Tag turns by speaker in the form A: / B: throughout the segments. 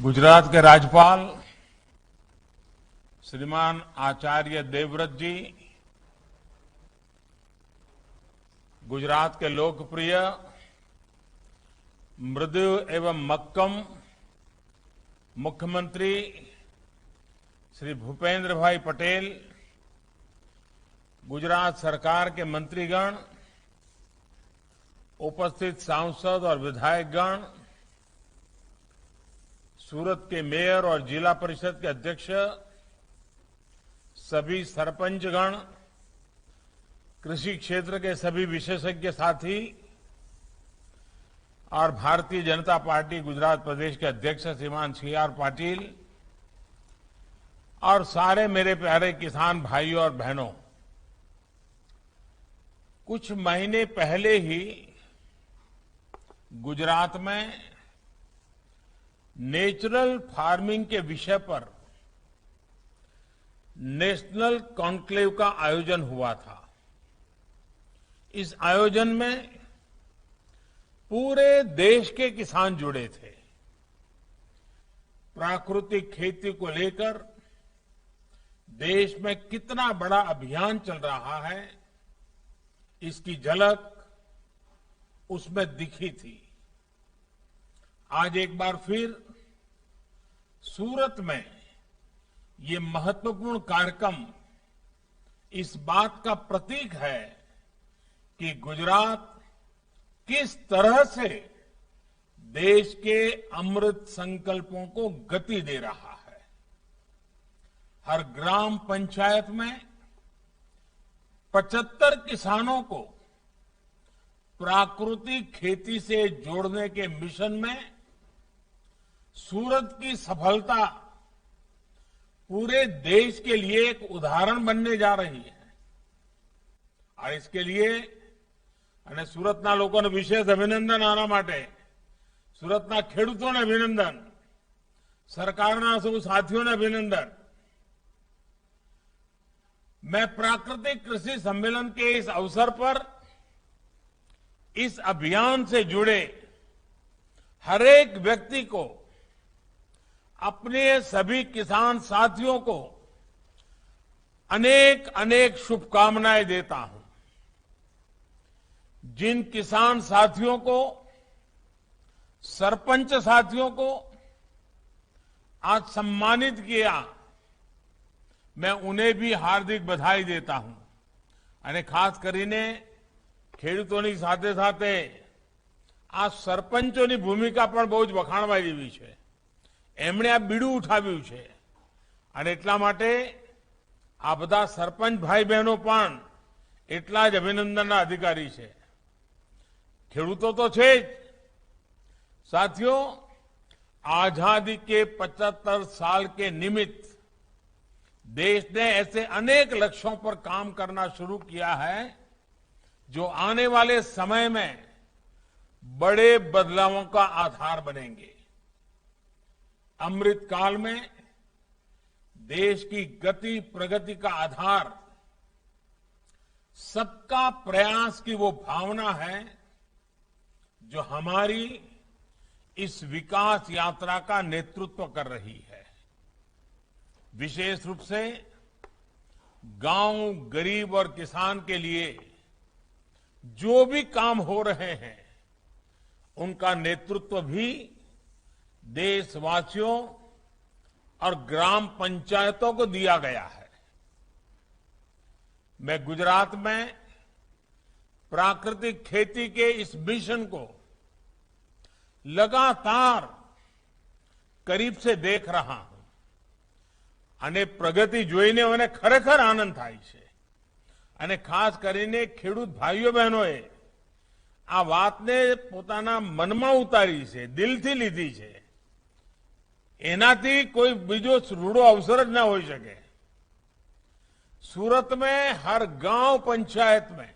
A: गुजरात के राज्यपाल श्रीमान आचार्य देवव्रत जी, गुजरात के लोकप्रिय मृदु एवं मक्कम मुख्यमंत्री श्री भूपेंद्र भाई पटेल, गुजरात सरकार के मंत्रीगण, उपस्थित सांसद और विधायकगण, सूरत के मेयर और जिला परिषद के अध्यक्ष, सभी सरपंचगण, कृषि क्षेत्र के सभी विशेषज्ञ साथी और भारतीय जनता पार्टी गुजरात प्रदेश के अध्यक्ष श्रीमान CR पाटिल और सारे मेरे प्यारे किसान भाइयों और बहनों, कुछ महीने पहले ही गुजरात में नेचुरल फार्मिंग के विषय पर नेशनल कॉन्क्लेव का आयोजन हुआ था। इस आयोजन में पूरे देश के किसान जुड़े थे। प्राकृतिक खेती को लेकर देश में कितना बड़ा अभियान चल रहा है, इसकी झलक उसमें दिखी थी। आज एक बार फिर सूरत में ये महत्वपूर्ण कार्यक्रम इस बात का प्रतीक है कि गुजरात किस तरह से देश के अमृत संकल्पों को गति दे रहा है। हर ग्राम पंचायत में 75 किसानों को प्राकृतिक खेती से जोड़ने के मिशन में सूरत की सफलता पूरे देश के लिए एक उदाहरण बनने जा रही है। और इसके लिए અને સુરતના લોકોને વિશેષ અભિનંદન આના માટે, સુરતના ખેડૂતોને અભિનંદન, સરકારના સૌ સાથીઓને અભિનંદન। मैं प्राकृतिक कृषि सम्मेलन के इस अवसर पर इस अभियान से जुड़े हर एक व्यक्ति को, अपने सभी किसान साथियों को अनेक अनेक शुभकामनाएं देता हूं। जिन किसान साथियों को, सरपंच साथियों को आज सम्मानित किया, मैं उन्हें भी हार्दिक बधाई देता हूं। અને ખાસ કરીને ખેડૂતોની સાથે સાથે આ સરપંચોની ભૂમિકા પણ બહુ જ વખાણવા જેવી છે। એમણે આ બીડું ઉઠાવ્યું છે અને એટલા માટે આ બધા સરપંચ ભાઈ બહેનો પણ એટલા જ અભિનંદનના અધિકારી છે। ખેડૂતો તો છે જ। साथियों, आजादी के 75 साल के निमित्त देश ने ऐसे अनेक लक्ष्यों पर काम करना शुरू किया है जो आने वाले समय में बड़े बदलावों का आधार बनेंगे। अमृत काल में देश की गति प्रगति का आधार सबका प्रयास की वो भावना है जो हमारी इस विकास यात्रा का नेतृत्व कर रही है। विशेष रूप से गांव, गरीब और किसान के लिए जो भी काम हो रहे हैं, उनका नेतृत्व भी देशवासियों और ग्राम पंचायतों को दिया गया है। मैं गुजरात में प्राकृतिक खेती के इस मिशन को लगातार करीब से देख रहा हूं અને પ્રગતિ જોઈને મને ખરેખર આનંદ થાય છે। અને ખાસ કરીને ખેડૂત ભાઈઓ બહેનોએ આ વાતને પોતાના મનમાં ઉતારી છે, દિલથી લીધી છે। એનાથી કોઈ બીજો રૂડો અવસર જ ના હોઈ શકે। सूरत में हर गांव पंचायत में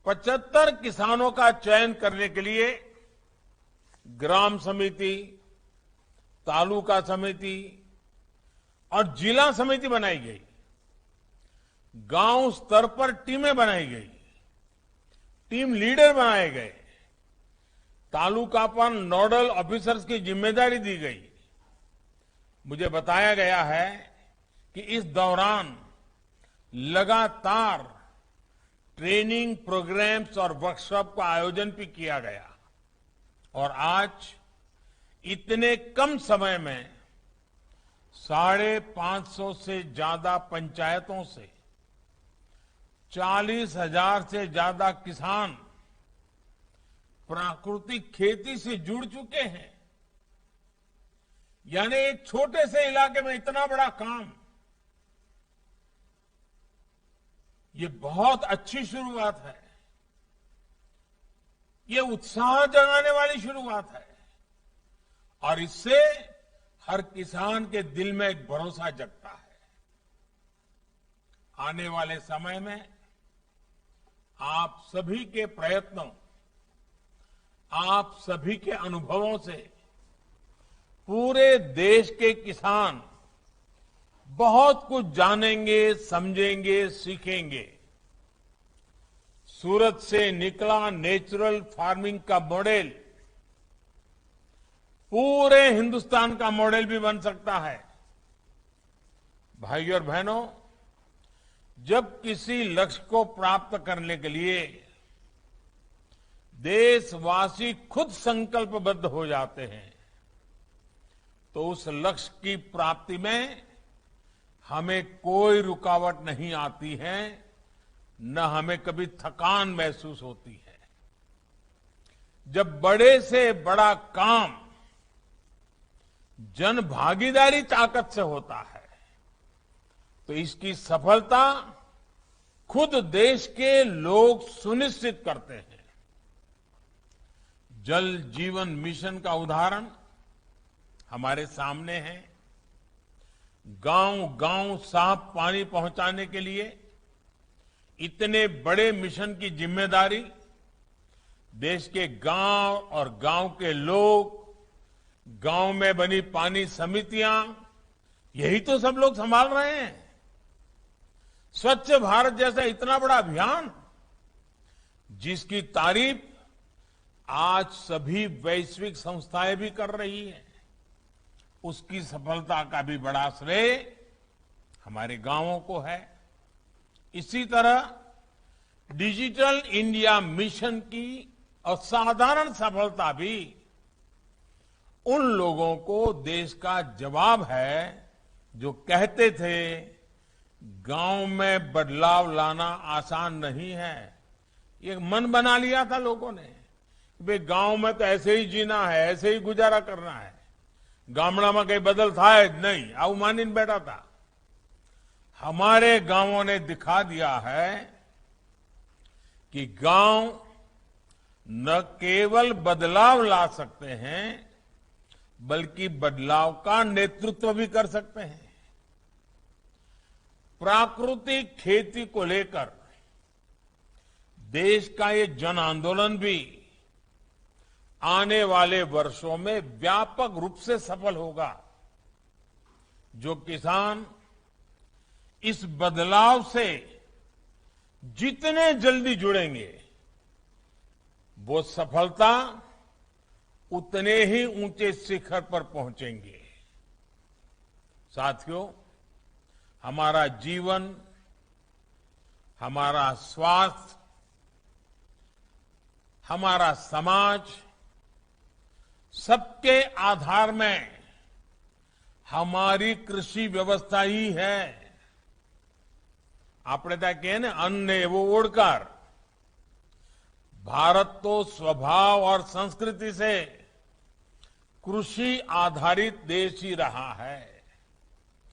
A: 75 किसानों का चयन करने के लिए ग्राम समिति, तालुका समिति और जिला समिति बनाई गई। गांव स्तर पर टीमें बनाई गई, टीम लीडर बनाए गए, तालुका पर नोडल ऑफिसर्स की जिम्मेदारी दी गई मुझे बताया गया है कि इस दौरान लगातार ट्रेनिंग प्रोग्राम्स और वर्कशॉप का आयोजन भी किया गया और आज इतने कम समय में 550 से ज्यादा पंचायतों से 40,000 से ज्यादा किसान प्राकृतिक खेती से जुड़ चुके हैं। यानी एक छोटे से इलाके में इतना बड़ा काम, ये बहुत अच्छी शुरुआत है। ये उत्साह जगाने वाली शुरुआत है और इससे हर किसान के दिल में एक भरोसा जगता है। आने वाले समय में आप सभी के प्रयत्नों, आप सभी के अनुभवों से पूरे देश के किसान बहुत कुछ जानेंगे, समझेंगे, सीखेंगे। सूरत से निकला नेचुरल फार्मिंग का मॉडल पूरे हिंदुस्तान का मॉडल भी बन सकता है। भाइयों और बहनों, जब किसी लक्ष्य को प्राप्त करने के लिए देशवासी खुद संकल्पबद्ध हो जाते हैं तो उस लक्ष्य की प्राप्ति में हमें कोई रुकावट नहीं आती है, न हमें कभी थकान महसूस होती है। जब बड़े से बड़ा काम जन भागीदारी ताकत से होता है तो इसकी सफलता खुद देश के लोग सुनिश्चित करते हैं। जल जीवन मिशन का उदाहरण हमारे सामने है। गांव गांव साफ पानी पहुंचाने के लिए इतने बड़े मिशन की जिम्मेदारी देश के गांव और गांव के लोग, गांव में बनी पानी समितियां, यही तो सब लोग संभाल रहे हैं। स्वच्छ भारत जैसा इतना बड़ा अभियान जिसकी तारीफ आज सभी वैश्विक संस्थाएं भी कर रही हैं, उसकी सफलता का भी बड़ा श्रेय हमारे गांवों को है। इसी तरह डिजिटल इंडिया मिशन की असाधारण सफलता भी उन लोगों को देश का जवाब है जो कहते थे गांव में बदलाव लाना आसान नहीं है। ये मन बना लिया था लोगों ने, भाई गांव में तो ऐसे ही जीना है, ऐसे ही गुजारा करना है, गामड़ा में कहीं बदल था नहीं, आऊ मानीन बैठा था। हमारे गांवों ने दिखा दिया है कि गांव न केवल बदलाव ला सकते हैं बल्कि बदलाव का नेतृत्व भी कर सकते हैं। प्राकृतिक खेती को लेकर देश का ये जन आंदोलन भी आने वाले वर्षों में व्यापक रूप से सफल होगा। जो किसान इस बदलाव से जितने जल्दी जुड़ेंगे वो सफलता उतने ही ऊंचे शिखर पर पहुंचेंगे। साथियों, हमारा जीवन, हमारा स्वास्थ्य, हमारा समाज, सबके आधार में हमारी कृषि व्यवस्था ही है। આપણે ત્યાં કહે ને અન્ન એવો ઓળકાર। भारत तो स्वभाव और संस्कृति से कृषि आधारित देश ही रहा है।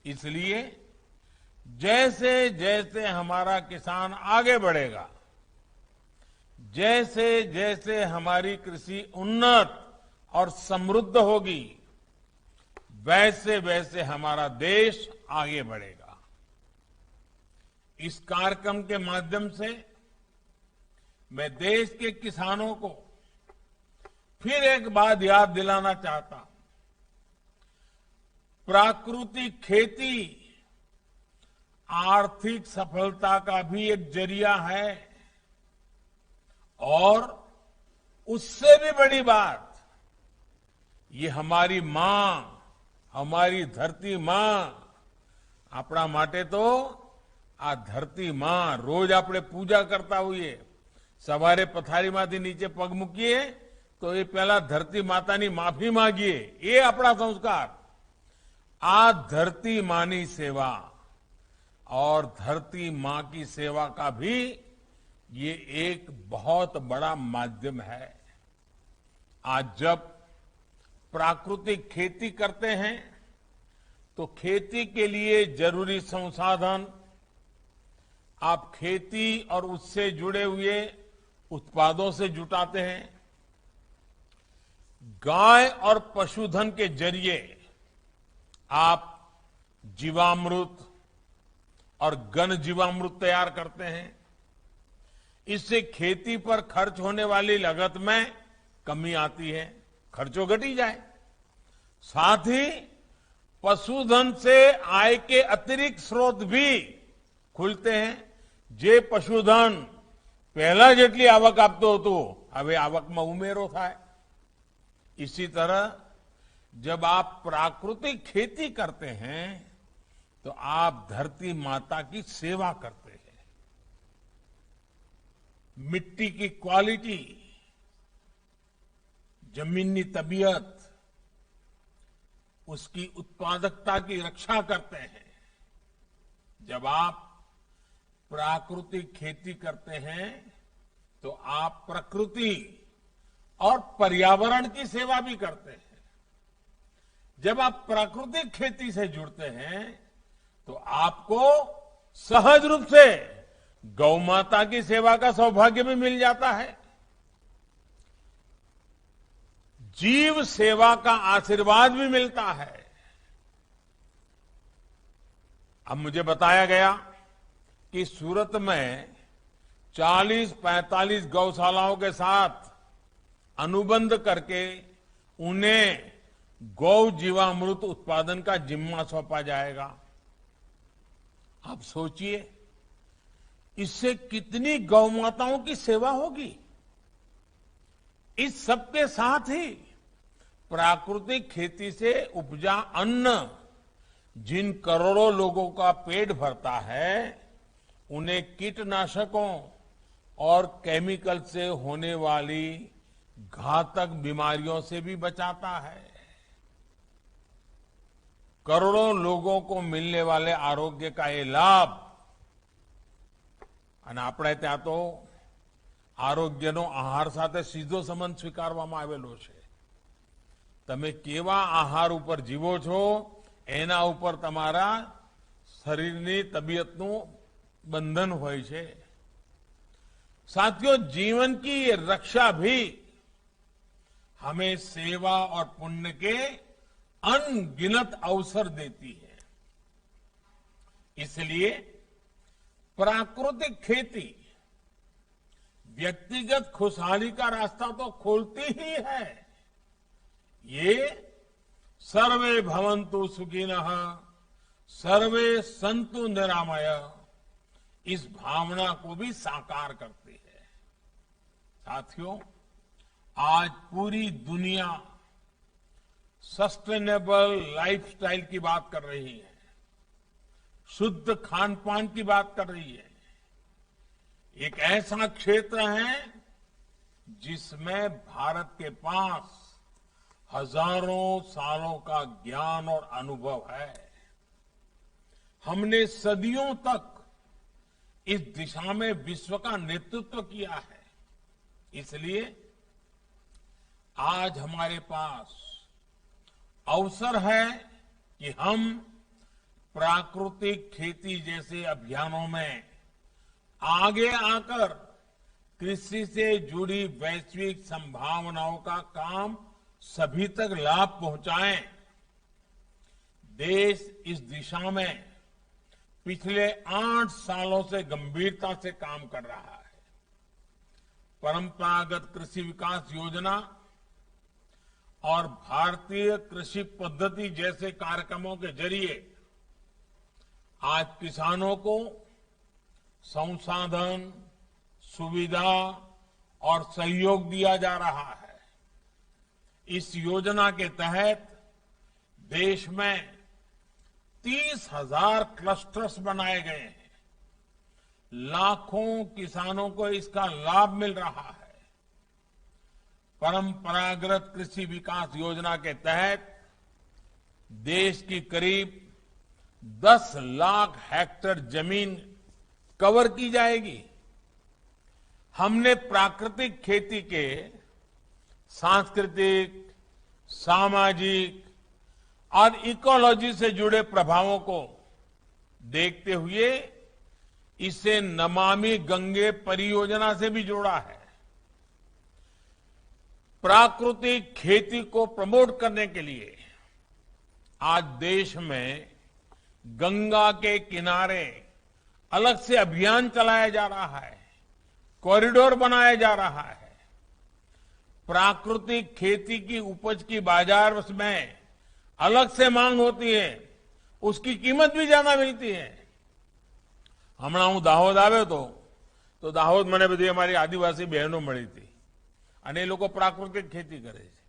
A: इसलिए जैसे जैसे हमारा किसान आगे बढ़ेगा, जैसे जैसे हमारी कृषि उन्नत और समृद्ध होगी, वैसे वैसे हमारा देश आगे बढ़ेगा। इस कार्यक्रम के माध्यम से मैं देश के किसानों को फिर एक बात याद दिलाना चाहता हूं। प्राकृतिक खेती आर्थिक सफलता का भी एक जरिया है और उससे भी बड़ी बात, ये हमारी मां અમારી ધરતી માં આપણા માટે તો આ ધરતી માં રોજ આપણે પૂજા કરતા હોઈએ. સવારે પથારીમાંથી નીચે પગ મૂકીએ તો એ પહેલા ધરતી માતાની માફી માંગીએ. એ આપણા સંસ્કાર. આ धरती मानी सेवा और धरती मां की सेवा का भी ये एक बहुत बड़ा माध्यम है. आज जब प्राकृतिक खेती करते हैं तो खेती के लिए जरूरी संसाधन आप खेती और उससे जुड़े हुए उत्पादों से जुटाते हैं. गाय और पशुधन के जरिए आप जीवामृत और घन जीवामृत तैयार करते हैं. इससे खेती पर खर्च होने वाली लागत में कमी आती है, खर्चों घटी जाए. साथ ही पशुधन से आय के अतिरिक्त स्रोत भी खुलते हैं. जे पशुधन पहला જેટલી આવક આપતો હતો હવે આવકમાં ઉમેરો થાય. इसी तरह जब आप प्राकृतिक खेती करते हैं तो आप धरती माता की सेवा करते हैं. मिट्टी की क्वालिटी, जमीनी तबीयत, उसकी उत्पादकता की रक्षा करते हैं. जब आप प्राकृतिक खेती करते हैं तो आप प्रकृति और पर्यावरण की सेवा भी करते हैं. जब आप प्राकृतिक खेती से जुड़ते हैं तो आपको सहज रूप से गौ माता की सेवा का सौभाग्य भी मिल जाता है. जीव सेवा का आशीर्वाद भी मिलता है. अब मुझे बताया गया कि सूरत में 40-45 गौशालाओं के साथ अनुबंध करके उन्हें गौ जीवामृत उत्पादन का जिम्मा सौंपा जाएगा. आप सोचिए इससे कितनी गौ माताओं की सेवा होगी. इस सबके साथ ही प्राकृतिक खेती से उपजा अन्न जिन करोड़ों लोगों का पेट भरता है उन्हें कीटनाशकों और केमिकल से होने वाली घातक बीमारियों से भी बचाता है. करोड़ों लोगों को मिलने वाले आरोग्य का ये लाभ અને આપણે ત્યાં તો આરોગ્યનો આહાર સાથે સીધો સંબંધ સ્વીકારવામાં આવેલો છે. તમે કેવા આહાર ઉપર જીવો છો એના ઉપર તમારા શરીરની તબિયતનું બંધન હોય છે. साथियों, जीवन की ये रक्षा भी हमें सेवा और पुण्य के अनगिनत अवसर देती है. इसलिए प्राकृतिक खेती व्यक्तिगत खुशहाली का रास्ता तो खोलती ही है. ये सर्वे भवन्तु सुखिनः, सर्वे सन्तु निरामय इस भावना को भी साकार करती है. साथियों, आज पूरी दुनिया सस्टेनेबल लाइफस्टाइल की बात कर रही है, शुद्ध खान पान की बात कर रही है. एक ऐसा क्षेत्र है जिसमें भारत के पास हजारों सालों का ज्ञान और अनुभव है. हमने सदियों तक इस दिशा में विश्व का नेतृत्व किया है. इसलिए आज हमारे पास अवसर है कि हम प्राकृतिक खेती जैसे अभियानों में आगे आकर कृषि से जुड़ी वैश्विक संभावनाओं का काम सभी तक लाभ पहुंचाएं. देश इस दिशा में पिछले 8 सालों से गंभीरता से काम कर रहा है. परंपरागत कृषि विकास योजना और भारतीय कृषि पद्धति जैसे कार्यक्रमों के जरिए आज किसानों को संसाधन, सुविधा और सहयोग दिया जा रहा है. इस योजना के तहत देश में 30,000 क्लस्टर्स बनाए गए हैं। लाखों किसानों को इसका लाभ मिल रहा है। परंपरागत कृषि विकास योजना के तहत देश की करीब 10 लाख हेक्टेयर जमीन कवर की जाएगी। हमने प्राकृतिक खेती के सांस्कृतिक, सामाजिक और इकोलॉजी से जुड़े प्रभावों को देखते हुए इसे नमामि गंगे परियोजना से भी जोड़ा है। प्राकृतिक खेती को प्रमोट करने के लिए आज देश में गंगा के किनारे अलग से अभियान चलाया जा रहा है, कॉरिडोर बनाया जा रहा है। प्राकृतिक खेती की उपज की बाजार में अलग से मांग होती है, उसकी कीमत भी ज्यादा मिलती है। હમણાં હું દાહોદ આવ્યો તો દાહોદ મને બધી અમારી આદિવાસી બહેનો મળી હતી અને એ લોકો પ્રાકૃતિક ખેતી કરે છે.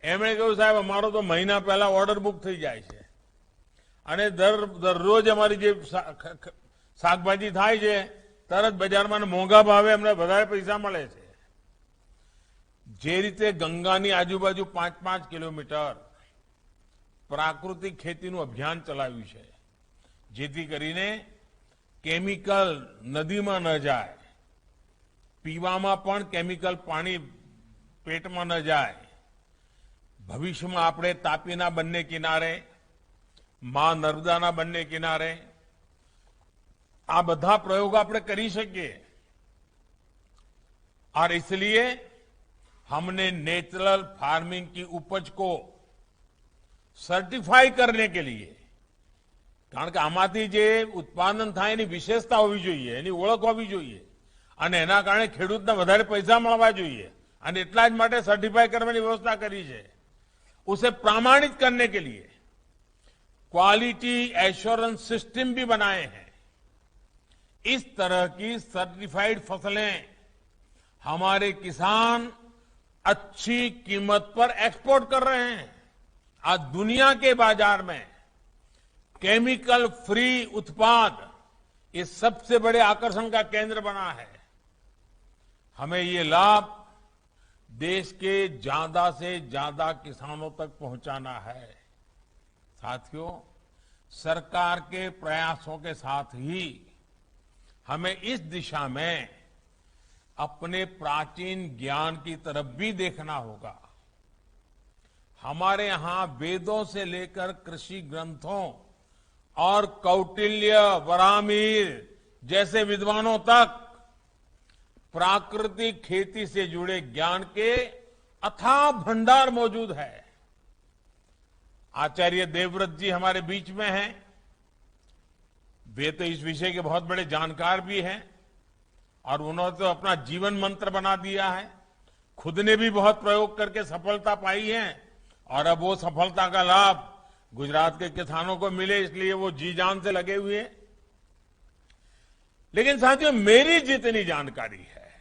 A: એમણે કહ્યું, સાહેબ અમારો તો મહિના પહેલા ઓર્ડર બુક થઈ જાય છે અને દરરોજ અમારી જે શાકભાજી થાય છે તરત બજારમાં મોંઘા ભાવે અમને વધારે પૈસા મળે છે. જે રીતે ગંગાની આજુબાજુ 5-5 કિલોમીટર પ્રાકૃતિક ખેતીનું અભિયાન ચલાવ્યું છે, જેથી કરીને કેમિકલ નદીમાં ન જાય, પીવામાં પણ કેમિકલ પાણી પેટમાં ન જાય. ભવિષ્યમાં આપણે તાપીના બંને કિનારે, મા નર્મદાના બંને કિનારે આ બધા પ્રયોગો આપણે કરી શકીએ. और इसलिए हमने नेचुरल फार्मिंग की उपज को सर्टिफाई करने के लिए, કારણ કે આમાંથી જે ઉત્પાદન થાય એની વિશેષતા હોવી જોઈએ, એની ઓળખ હોવી જોઈએ અને એના કારણે ખેડૂતને વધારે પૈસા મળવા જોઈએ અને એટલા જ માટે સર્ટિફાઈ કરવાની વ્યવસ્થા કરી છે. उसे प्रमाणित करने के लिए क्वालिटी एश्योरेंस सिस्टम भी बनाए हैं. इस तरह की सर्टिफाइड फसलें हमारे किसान अच्छी कीमत पर एक्सपोर्ट कर रहे हैं. आज दुनिया के बाजार में केमिकल फ्री उत्पाद ये सबसे बड़े आकर्षण का केंद्र बना है. हमें ये लाभ देश के ज्यादा से ज्यादा किसानों तक पहुंचाना है. साथियों, सरकार के प्रयासों के साथ ही हमें इस दिशा में अपने प्राचीन ज्ञान की तरफ भी देखना होगा. हमारे यहां वेदों से लेकर कृषि ग्रंथों और कौटिल्य, वरामीर जैसे विद्वानों तक प्राकृतिक खेती से जुड़े ज्ञान के अथाह भंडार मौजूद है. आचार्य देवव्रत जी हमारे बीच में हैं. वे तो इस विषय के बहुत बड़े जानकार भी हैं और उन्होंने तो अपना जीवन मंत्र बना दिया है. खुद ने भी बहुत प्रयोग करके सफलता पाई है और अब वो सफलता का लाभ गुजरात के किसानों को मिले, इसलिए वो जी जान से लगे हुए हैं. लेकिन साथियों, मेरी जितनी जानकारी है,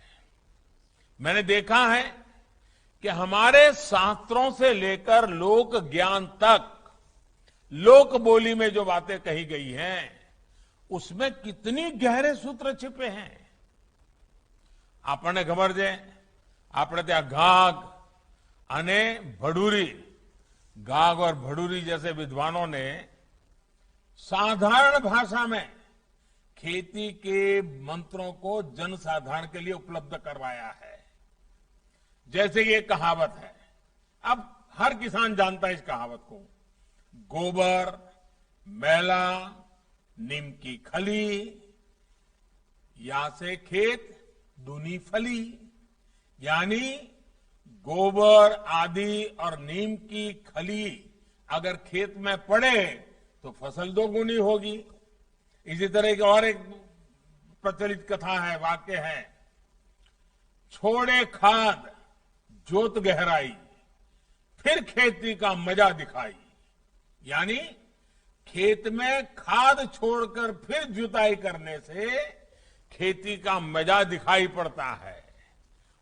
A: मैंने देखा है कि हमारे शास्त्रों से लेकर लोक ज्ञान तक लोक बोली में जो बातें कही गई हैं, उसमें कितनी गहरे सूत्र छिपे हैं. આપણને ખબર છે, આપણે ત્યાં ઘાઘ અને ભડૂરી, घाघ और भड़ूरी जैसे विद्वानों ने साधारण भाषा में खेती के मंत्रों को जनसाधारण के लिए उपलब्ध करवाया है. जैसे ये कहावत है, अब हर किसान जानता है इस कहावत को, गोबर मैला नीम की खली, या से खेत दूनी फली. यानी गोबर आदि और नीम की खली अगर खेत में पड़े तो फसल दोगुनी होगी. इसी तरह की और एक प्रचलित कथा है, वाक्य है, छोड़े खाद जोत गहराई, फिर खेती का मजा दिखाई. यानी खेत में खाद छोड़कर फिर जुताई करने से खेती का मजा दिखाई पड़ता है,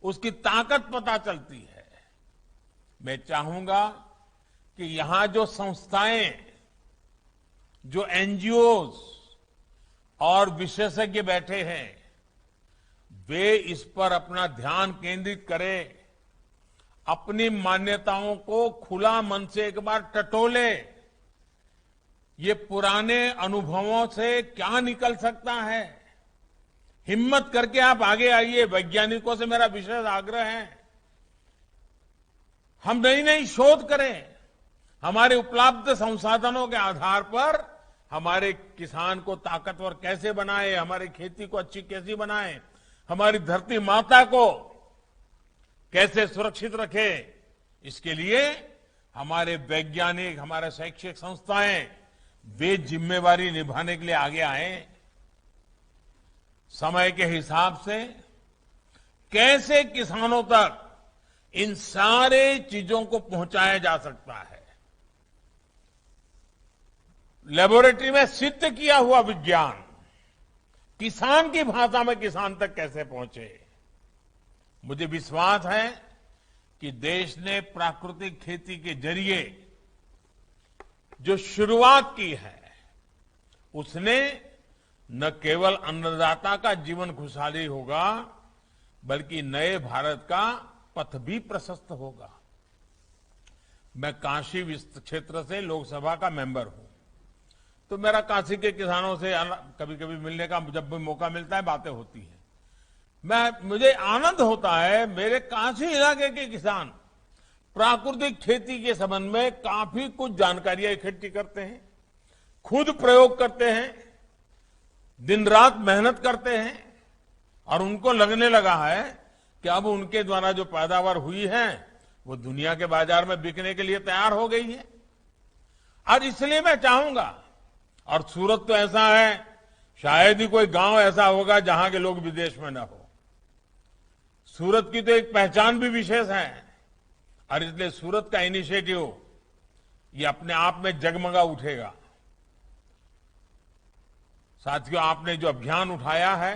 A: उसकी ताकत पता चलती है. मैं चाहूंगा कि कि यहां जो संस्थाएं, जो एनजीओज और विशेषज्ञ बैठे हैं, वे इस पर अपना ध्यान केंद्रित करें, अपनी मान्यताओं को खुला मन से एक बार टटोले। ये पुराने अनुभवों से क्या निकल सकता है, हिम्मत करके आप आगे आइए। वैज्ञानिकों से मेरा विशेष आग्रह है, हम नई नई शोध करें, हमारे उपलब्ध संसाधनों के आधार पर हमारे किसान को ताकतवर कैसे बनाए, हमारी खेती को अच्छी कैसे बनाए, हमारी धरती माता को कैसे सुरक्षित रखे। इसके लिए हमारे वैज्ञानिक, हमारे शैक्षिक संस्थाएं, वे जिम्मेवारी निभाने के लिए आगे आए। समय के हिसाब से कैसे किसानों तक इन सारे चीजों को पहुंचाया जा सकता है, लेबोरेटरी में सिद्ध किया हुआ विज्ञान किसान की भाषा में किसान तक कैसे पहुंचे। मुझे विश्वास है कि देश ने प्राकृतिक खेती के जरिए जो शुरुआत की है, उसने न केवल अन्नदाता का जीवन खुशहाली होगा, बल्कि नए भारत का पथ भी प्रशस्त होगा। मैं काशी क्षेत्र से लोकसभा का मेंबर हूं, तो मेरा काशी के किसानों से कभी कभी मिलने का जब भी मौका मिलता है, बातें होती हैं। मुझे आनंद होता है, मेरे काशी इलाके के किसान प्राकृतिक खेती के संबंध में काफी कुछ जानकारियां इकट्ठी करते हैं, खुद प्रयोग करते हैं, दिन रात मेहनत करते हैं, और उनको लगने लगा है कि अब उनके द्वारा जो पैदावार हुई है वो दुनिया के बाजार में बिकने के लिए तैयार हो गई है। और इसलिए मैं चाहूंगा, और सूरत तो ऐसा है, शायद ही कोई गांव ऐसा होगा जहां के लोग विदेश में न हो। सूरत की तो एक पहचान भी विशेष है, और इसलिए सूरत का इनिशिएटिव ये अपने आप में जगमगा उठेगा। साथियों, आपने जो अभियान उठाया है,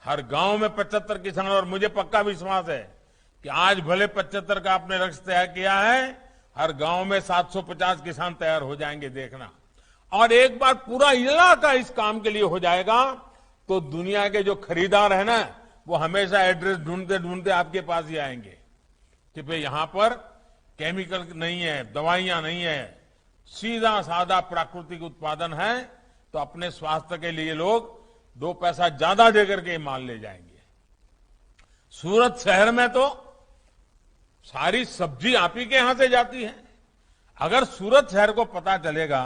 A: हर गांव में 75 किसान, और मुझे पक्का विश्वास है कि आज भले 75 का आपने लक्ष्य तय किया है, हर गांव में 750 किसान तैयार हो जाएंगे, देखना। और एक बार पूरा इलाका इस काम के लिए हो जाएगा, तो दुनिया के जो खरीदार है ना, वो हमेशा एड्रेस ढूंढते ढूंढते आपके पास ही आएंगे कि भाई यहां पर केमिकल नहीं है, दवाइयां नहीं है, सीधा साधा प्राकृतिक उत्पादन है, तो अपने स्वास्थ्य के लिए लोग 2 पैसा ज्यादा देकर के माल ले जाएंगे। सूरत शहर में तो सारी सब्जी आप ही के यहां से जाती है। अगर सूरत शहर को पता चलेगा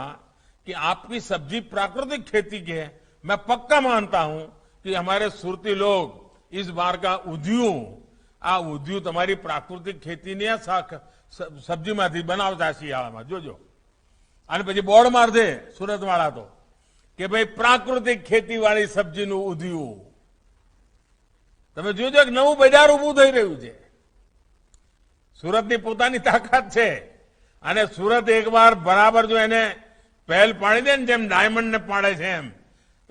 A: कि आपकी सब्जी प्राकृतिक खेती की है, मैं पक्का मानता हूं कि हमारे सूरती लोग इस बार का उद्यू तुम्हारी प्राकृतिक खेती नहीं है, सब्जी માંથી બનાવતા શિયાળામાં જોજો। અને પછી બોર્ડ માર દે સુરત વાળા તો કે ભાઈ પ્રાકૃતિક ખેતી વાળી સબ્જીનું ઉદ્યુ। તમે જોજો એક નવું બજાર ઊભું થઈ રહ્યું છે। સુરતની પોતાની તાકાત છે, અને સુરત એકવાર બરાબર જો એને પહેલ પાડી દે ને, જેમ ડાયમંડને પાડે છે એમ,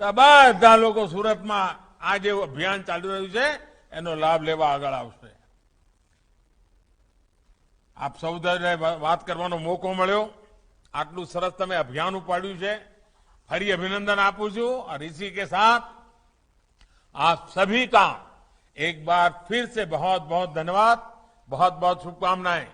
A: તો બધા લોકો સુરતમાં આ જે અભિયાન ચાલુ રહ્યું છે એનો લાભ લેવા આગળ આવશે। આપ સૌને વાત કરવાનો મોકો મળ્યો, આટલું સરસ તમે અભિયાન ઉપાડ્યું છે, ફરી અભિનંદન આપું છું। और इसी के साथ आप सभी का एक बार फिर से बहुत बहुत धन्यवाद, बहुत बहुत शुभकामनाएं।